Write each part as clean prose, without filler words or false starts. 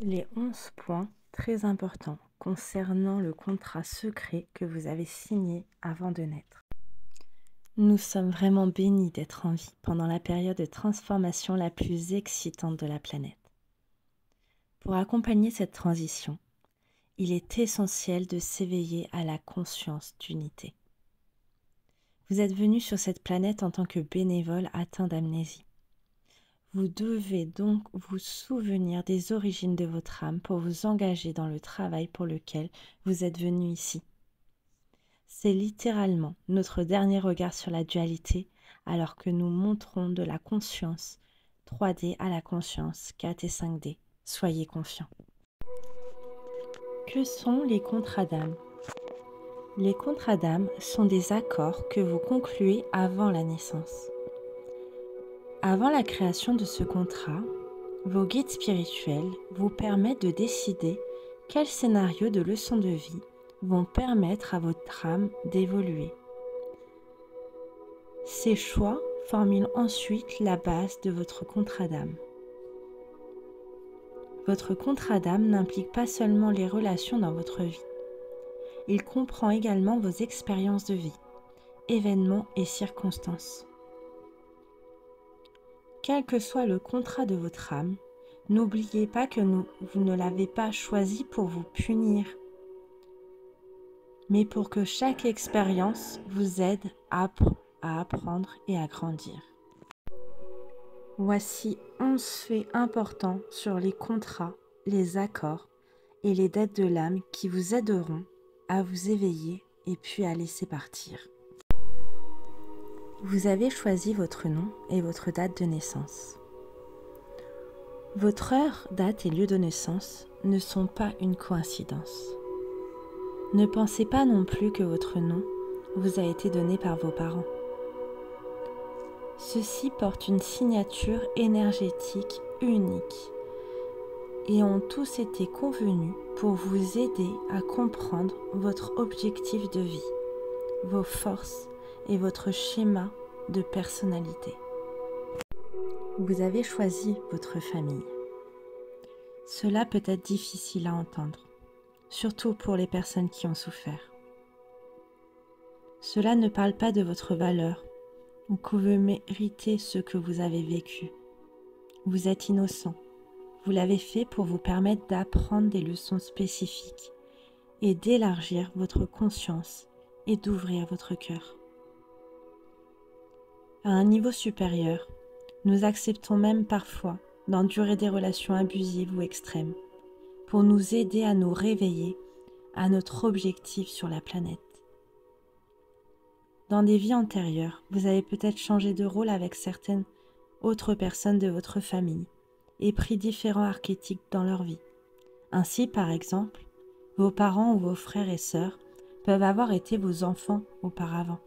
Les 11 points très importants concernant le contrat secret que vous avez signé avant de naître. Nous sommes vraiment bénis d'être en vie pendant la période de transformation la plus excitante de la planète. Pour accompagner cette transition, il est essentiel de s'éveiller à la conscience d'unité. Vous êtes venu sur cette planète en tant que bénévole atteint d'amnésie. Vous devez donc vous souvenir des origines de votre âme pour vous engager dans le travail pour lequel vous êtes venu ici. C'est littéralement notre dernier regard sur la dualité alors que nous montrons de la conscience 3D à la conscience 4 et 5D. Soyez confiants. Que sont les contrats d'âme? Les contrats d'âme sont des accords que vous concluez avant la naissance. Avant la création de ce contrat, vos guides spirituels vous permettent de décider quels scénarios de leçons de vie vont permettre à votre âme d'évoluer. Ces choix forment ensuite la base de votre contrat d'âme. Votre contrat d'âme n'implique pas seulement les relations dans votre vie. Il comprend également vos expériences de vie, événements et circonstances. Quel que soit le contrat de votre âme, n'oubliez pas que vous ne l'avez pas choisi pour vous punir, mais pour que chaque expérience vous aide à apprendre et à grandir. Voici 11 faits importants sur les contrats, les accords et les dettes de l'âme qui vous aideront à vous éveiller et puis à laisser partir. Vous avez choisi votre nom et votre date de naissance. Votre heure, date et lieu de naissance ne sont pas une coïncidence. Ne pensez pas non plus que votre nom vous a été donné par vos parents. Ceux-ci portent une signature énergétique unique et ont tous été convenus pour vous aider à comprendre votre objectif de vie, vos forces et votre schéma de personnalité. Vous avez choisi votre famille. Cela peut être difficile à entendre, surtout pour les personnes qui ont souffert. Cela ne parle pas de votre valeur ou que vous méritez ce que vous avez vécu. Vous êtes innocent. Vous l'avez fait pour vous permettre d'apprendre des leçons spécifiques et d'élargir votre conscience et d'ouvrir votre cœur. À un niveau supérieur, nous acceptons même parfois d'endurer des relations abusives ou extrêmes pour nous aider à nous réveiller à notre objectif sur la planète. Dans des vies antérieures, vous avez peut-être changé de rôle avec certaines autres personnes de votre famille et pris différents archétypes dans leur vie. Ainsi, par exemple, vos parents ou vos frères et sœurs peuvent avoir été vos enfants auparavant.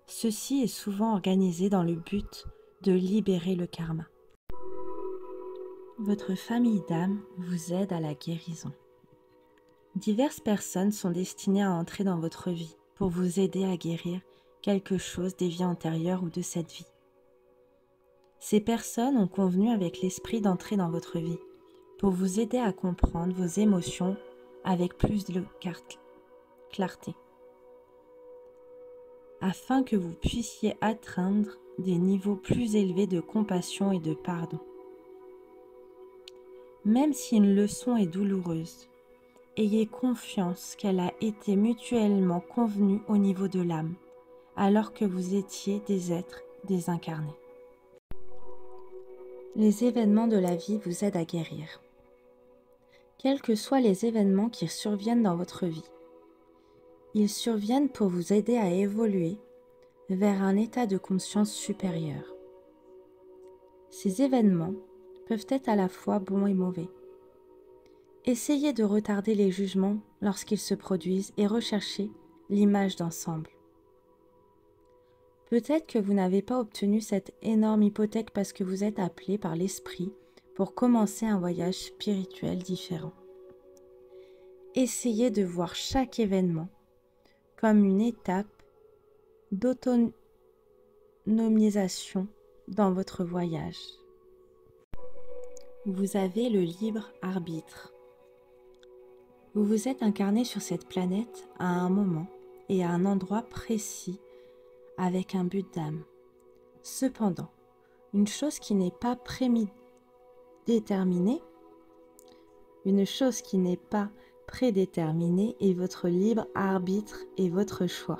Ceci est souvent organisé dans le but de libérer le karma. Votre famille d'âme vous aide à la guérison. Diverses personnes sont destinées à entrer dans votre vie pour vous aider à guérir quelque chose des vies antérieures ou de cette vie. Ces personnes ont convenu avec l'esprit d'entrer dans votre vie pour vous aider à comprendre vos émotions avec plus de clarté, afin que vous puissiez atteindre des niveaux plus élevés de compassion et de pardon. Même si une leçon est douloureuse, ayez confiance qu'elle a été mutuellement convenue au niveau de l'âme, alors que vous étiez des êtres désincarnés. Les événements de la vie vous aident à guérir. Quels que soient les événements qui surviennent dans votre vie, ils surviennent pour vous aider à évoluer vers un état de conscience supérieur. Ces événements peuvent être à la fois bons et mauvais. Essayez de retarder les jugements lorsqu'ils se produisent et recherchez l'image d'ensemble. Peut-être que vous n'avez pas obtenu cette énorme hypothèque parce que vous êtes appelé par l'esprit pour commencer un voyage spirituel différent. Essayez de voir chaque événement comme une étape d'autonomisation dans votre voyage. Vous avez le libre arbitre. Vous vous êtes incarné sur cette planète à un moment et à un endroit précis avec un but d'âme. Cependant, une chose qui n'est pas prédéterminée est votre libre arbitre et votre choix.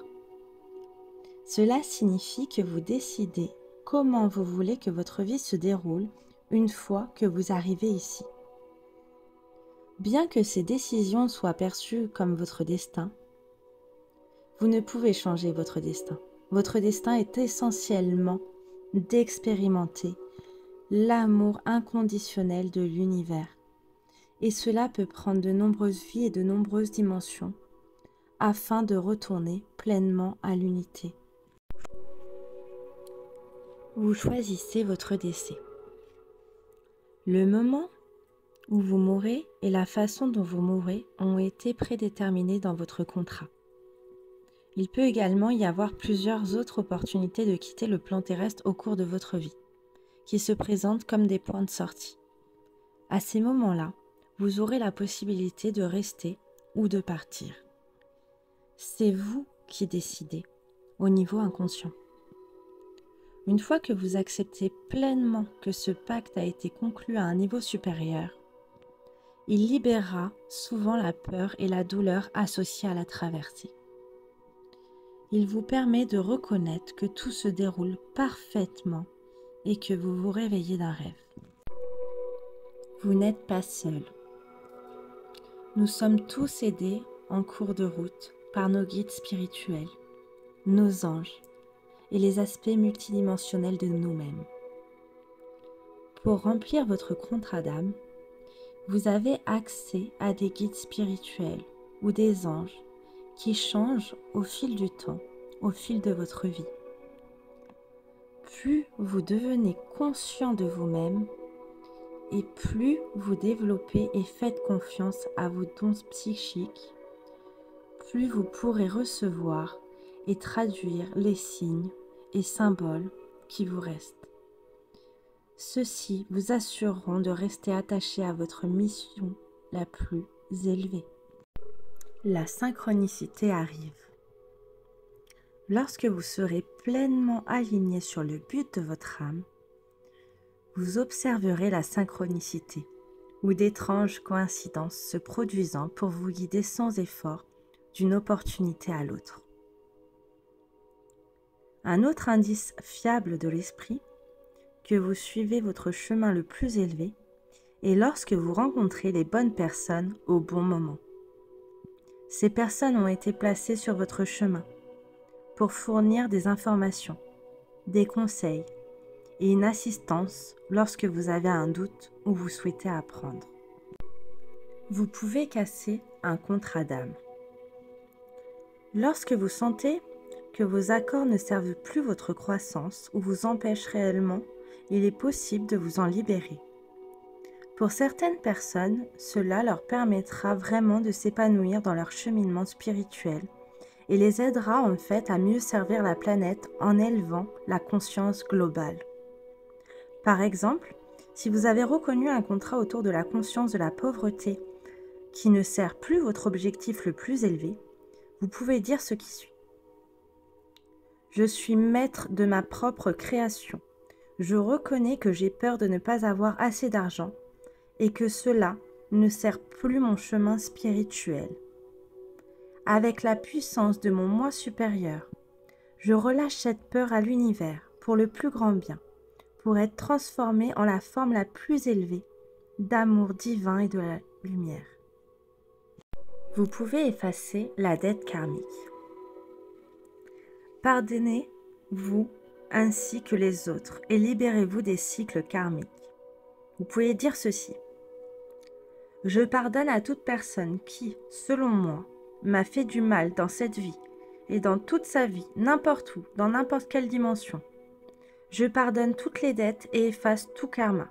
Cela signifie que vous décidez comment vous voulez que votre vie se déroule une fois que vous arrivez ici. Bien que ces décisions soient perçues comme votre destin, vous ne pouvez changer votre destin. Votre destin est essentiellement d'expérimenter l'amour inconditionnel de l'univers. Et cela peut prendre de nombreuses vies et de nombreuses dimensions afin de retourner pleinement à l'unité. Vous choisissez votre décès. Le moment où vous mourrez et la façon dont vous mourrez ont été prédéterminés dans votre contrat. Il peut également y avoir plusieurs autres opportunités de quitter le plan terrestre au cours de votre vie, qui se présentent comme des points de sortie. À ces moments-là, vous aurez la possibilité de rester ou de partir. C'est vous qui décidez au niveau inconscient. Une fois que vous acceptez pleinement que ce pacte a été conclu à un niveau supérieur, il libérera souvent la peur et la douleur associées à la traversée. Il vous permet de reconnaître que tout se déroule parfaitement et que vous vous réveillez d'un rêve. Vous n'êtes pas seul. Nous sommes tous aidés en cours de route par nos guides spirituels, nos anges et les aspects multidimensionnels de nous-mêmes. Pour remplir votre contrat d'âme, vous avez accès à des guides spirituels ou des anges qui changent au fil du temps, au fil de votre vie. Plus vous devenez conscient de vous-même et plus vous développez et faites confiance à vos dons psychiques, plus vous pourrez recevoir et traduire les signes et symboles qui vous restent. Ceux-ci vous assureront de rester attaché à votre mission la plus élevée. La synchronicité arrive. Lorsque vous serez pleinement aligné sur le but de votre âme, vous observerez la synchronicité ou d'étranges coïncidences se produisant pour vous guider sans effort d'une opportunité à l'autre. Un autre indice fiable de l'esprit que vous suivez votre chemin le plus élevé est lorsque vous rencontrez les bonnes personnes au bon moment. Ces personnes ont été placées sur votre chemin pour fournir des informations, des conseils et une assistance lorsque vous avez un doute ou vous souhaitez apprendre. Vous pouvez casser un contrat d'âme. Lorsque vous sentez que vos accords ne servent plus votre croissance ou vous empêchent réellement, il est possible de vous en libérer. Pour certaines personnes, cela leur permettra vraiment de s'épanouir dans leur cheminement spirituel et les aidera en fait à mieux servir la planète en élevant la conscience globale. Par exemple, si vous avez reconnu un contrat autour de la conscience de la pauvreté qui ne sert plus votre objectif le plus élevé, vous pouvez dire ce qui suit. Je suis maître de ma propre création. Je reconnais que j'ai peur de ne pas avoir assez d'argent et que cela ne sert plus mon chemin spirituel. Avec la puissance de mon moi supérieur, je relâche cette peur à l'univers pour le plus grand bien, pour être transformé en la forme la plus élevée d'amour divin et de la lumière. Vous pouvez effacer la dette karmique. Pardonnez-vous ainsi que les autres et libérez-vous des cycles karmiques. Vous pouvez dire ceci. Je pardonne à toute personne qui, selon moi, m'a fait du mal dans cette vie et dans toute sa vie, n'importe où, dans n'importe quelle dimension. Je pardonne toutes les dettes et efface tout karma.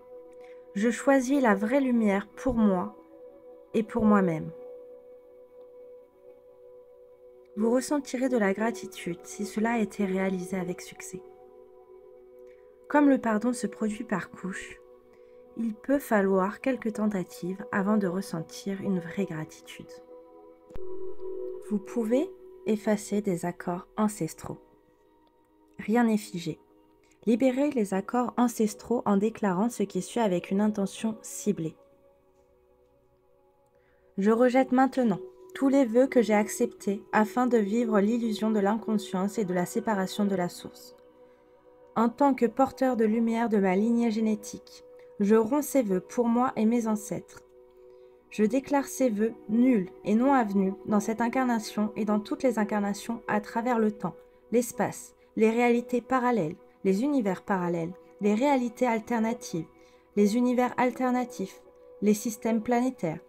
Je choisis la vraie lumière pour moi et pour moi-même. Vous ressentirez de la gratitude si cela a été réalisé avec succès. Comme le pardon se produit par couches, il peut falloir quelques tentatives avant de ressentir une vraie gratitude. Vous pouvez effacer des accords ancestraux. Rien n'est figé. Libérez les accords ancestraux en déclarant ce qui suit avec une intention ciblée. Je rejette maintenant tous les vœux que j'ai acceptés afin de vivre l'illusion de l'inconscience et de la séparation de la source. En tant que porteur de lumière de ma lignée génétique, je romps ces vœux pour moi et mes ancêtres. Je déclare ces vœux nuls et non avenus dans cette incarnation et dans toutes les incarnations à travers le temps, l'espace, les réalités parallèles, les univers parallèles, les réalités alternatives, les univers alternatifs, les systèmes planétaires,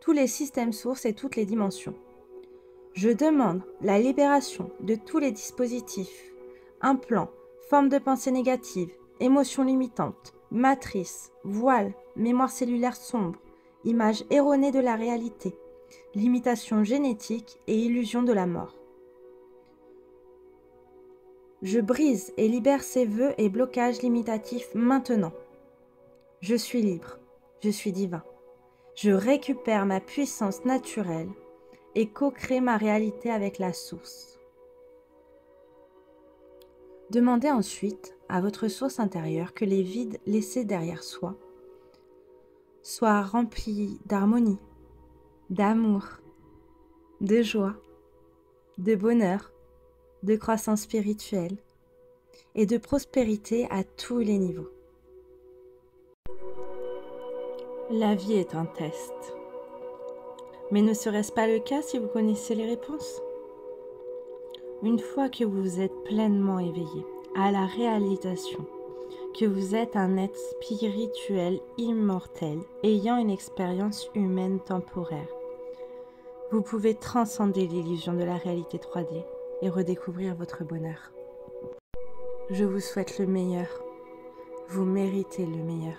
tous les systèmes sources et toutes les dimensions. Je demande la libération de tous les dispositifs, implants, formes de pensée négatives, émotions limitantes, matrices, voiles, mémoire cellulaire sombre, images erronées de la réalité, limitations génétiques et illusions de la mort. Je brise et libère ces vœux et blocages limitatifs maintenant. Je suis libre, je suis divin. Je récupère ma puissance naturelle et co-crée ma réalité avec la source. Demandez ensuite à votre source intérieure que les vides laissés derrière soi soient remplis d'harmonie, d'amour, de joie, de bonheur, de croissance spirituelle et de prospérité à tous les niveaux. La vie est un test. Mais ne serait-ce pas le cas si vous connaissez les réponses? Une fois que vous êtes pleinement éveillé à la réalisation que vous êtes un être spirituel immortel ayant une expérience humaine temporaire, vous pouvez transcender l'illusion de la réalité 3D et redécouvrir votre bonheur. Je vous souhaite le meilleur. Vous méritez le meilleur.